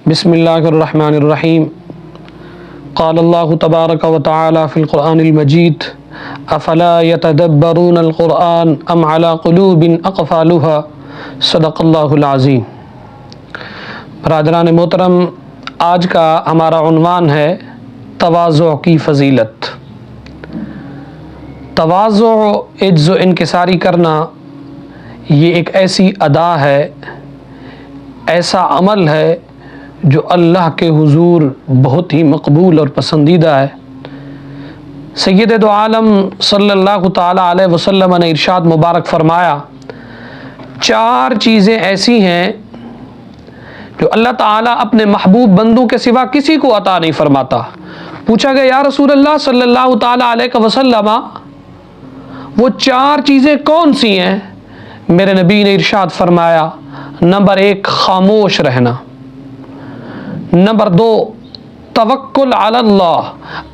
بسم اللہ الرحمن الرحیم قال اللہ تبارک و تعالی فی القرآن المجید افلا یتدبرون القرآن ام علی قلوب اقفالها صدق اللہ العظیم۔ برادران محترم، آج کا ہمارا عنوان ہے تواضع کی فضیلت۔ تواضع، عجز و انکساری کرنا، یہ ایک ایسی ادا ہے، ایسا عمل ہے جو اللہ کے حضور بہت ہی مقبول اور پسندیدہ ہے۔ سید دو عالم صلی اللہ تعالی علیہ وسلم نے ارشاد مبارک فرمایا، 4 چیزیں ایسی ہیں جو اللہ تعالیٰ اپنے محبوب بندوں کے سوا کسی کو عطا نہیں فرماتا۔ پوچھا گیا یا رسول اللہ صلی اللہ تعالی علیہ وسلم، وہ 4 چیزیں کون سی ہیں؟ میرے نبی نے ارشاد فرمایا، نمبر 1 خاموش رہنا، نمبر 2 توکل علی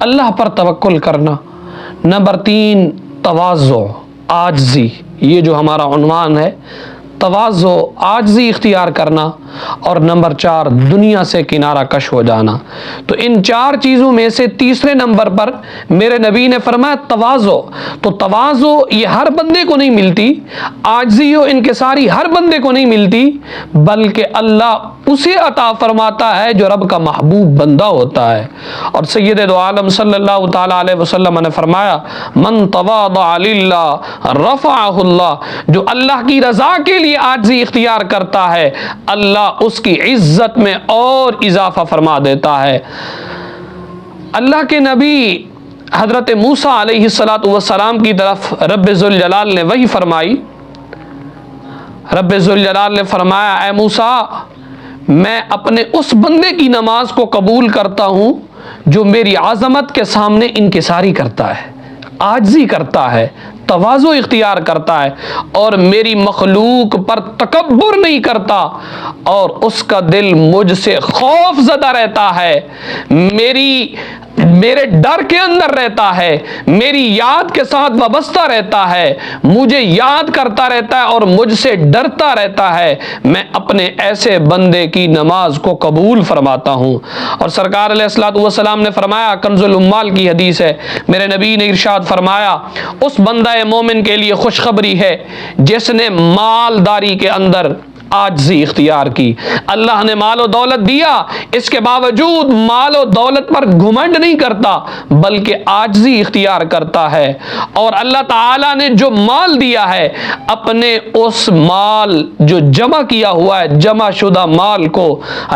اللہ پر توکل کرنا، نمبر 3 تواضع عاجزی، یہ جو ہمارا عنوان ہے، تواضع عاجزی اختیار کرنا، اور نمبر 4 دنیا سے کنارہ کش ہو جانا۔ تو ان 4 چیزوں میں سے تیسرے نمبر پر میرے نبی نے فرمایا تواضع۔ تو تواضع یہ ہر بندے کو نہیں ملتی، عاجزی و انکساری ہر بندے کو نہیں ملتی، بلکہ اللہ اسے عطا فرماتا ہے جو رب کا محبوب بندہ ہوتا ہے۔ اور سید دو عالم صلی اللہ تعالی علیہ وسلم نے فرمایا، من تواضع للہ رفعہ اللہ، جو اللہ کی رضا کے لیے عاجزی اختیار کرتا ہے، اللہ اس کی عزت میں اور اضافہ فرما دیتا ہے۔ اللہ کے نبی حضرت موسیٰ علیہ السلام کی طرف رب ذوالجلال نے وحی فرمائی۔ رب ذوالجلال نے فرمایا، اے موسیٰ، میں اپنے اس بندے کی نماز کو قبول کرتا ہوں جو میری عظمت کے سامنے انکساری کرتا ہے، عاجزی کرتا ہے، تواضع اختیار کرتا ہے، اور میری مخلوق پر تکبر نہیں کرتا، اور اس کا دل مجھ سے خوف زدہ رہتا ہے، میرے ڈر کے اندر رہتا ہے، میری یاد کے ساتھ وابستہ رہتا ہے، مجھے یاد کرتا رہتا ہے اور مجھ سے ڈرتا رہتا ہے، میں اپنے ایسے بندے کی نماز کو قبول فرماتا ہوں۔ اور سرکار علیہ الصلوۃ والسلام نے فرمایا، کنز الاموال کی حدیث ہے، میرے نبی نے ارشاد فرمایا، اس بندہ مومن کے لیے خوشخبری ہے جس نے مالداری کے اندر عاجزی اختیار کی۔ اللہ نے مال و دولت دیا، اس کے باوجود مال و دولت پر گھمنڈ نہیں کرتا، بلکہ عاجزی اختیار کرتا ہے، اور اللہ تعالیٰ نے جو مال دیا ہے، اپنے اس مال جو جمع کیا ہوا ہے، جمع شدہ مال کو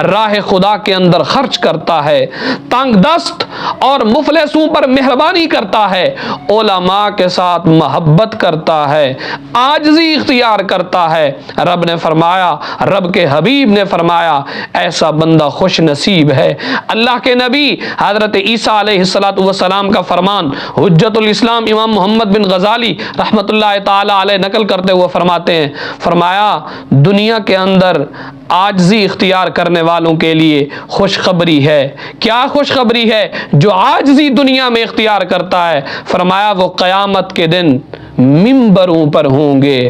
راہ خدا کے اندر خرچ کرتا ہے، تنگ دست اور مفلسوں پر مہربانی کرتا ہے، علماء کے ساتھ محبت کرتا ہے، عاجزی اختیار کرتا ہے۔ رب نے فرمایا، رب کے حبیب نے فرمایا، ایسا بندہ خوش نصیب ہے۔ اللہ کے نبی حضرت عیسیٰ علیہ السلام کا فرمان حجت الاسلام امام محمد بن غزالی رحمۃ اللہ تعالی علیہ نقل کرتے ہوئے فرماتے ہیں، فرمایا، دنیا کے اندر عاجزی اختیار کرنے والوں کے لیے خوشخبری ہے۔ کیا خوشخبری ہے؟ جو عاجزی دنیا میں اختیار کرتا ہے، فرمایا وہ قیامت کے دن منبروں پر ہوں گے،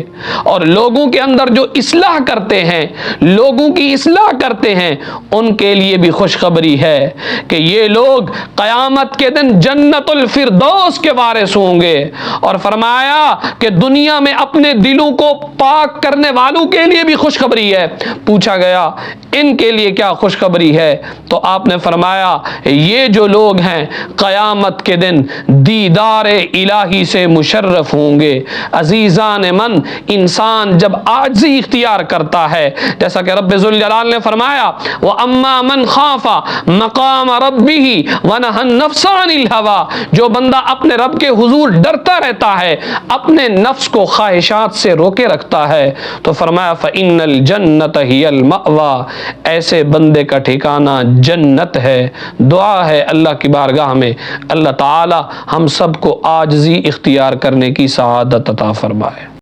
اور لوگوں کے اندر جو اصلاح کرتے ہیں، لوگوں کی اصلاح کرتے ہیں، ان کے لیے بھی خوشخبری ہے کہ یہ لوگ قیامت کے دن جنت الفردوس کے وارث ہوں گے۔ اور فرمایا کہ دنیا میں اپنے دلوں کو پاک کرنے والوں کے لیے بھی خوشخبری ہے۔ پوچھا گیا ان کے لیے کیا خوشخبری ہے؟ تو آپ نے فرمایا، یہ جو لوگ ہیں قیامت کے دن دیدار الہی سے مشرف ہوں گے۔ عزیزان من، انسان جب عاجزی اختیار کرتا ہے، جیسا کہ رب ذوالجلال نے فرمایا، وَأَمَّا مَنْ خَافَ مَقَامَ رَبِّهِ وَنَهَى النَّفْسَ عَنِ الْهَوَىٰ، جو بندہ اپنے رب کے حضور ڈرتا رہتا ہے، اپنے نفس کو خواہشات سے روکے رکھتا ہے، تو فرمایا فَإِنَّ الْجَنَّةَ هِيَ الْمَأْوَىٰ، ایسے بندے کا ٹھکانہ جنت ہے۔ دعا ہے اللہ کی بارگاہ میں، اللہ تعالی ہم سب کو عاجزی اختیار کرنے کی سعادت عطا فرمائے۔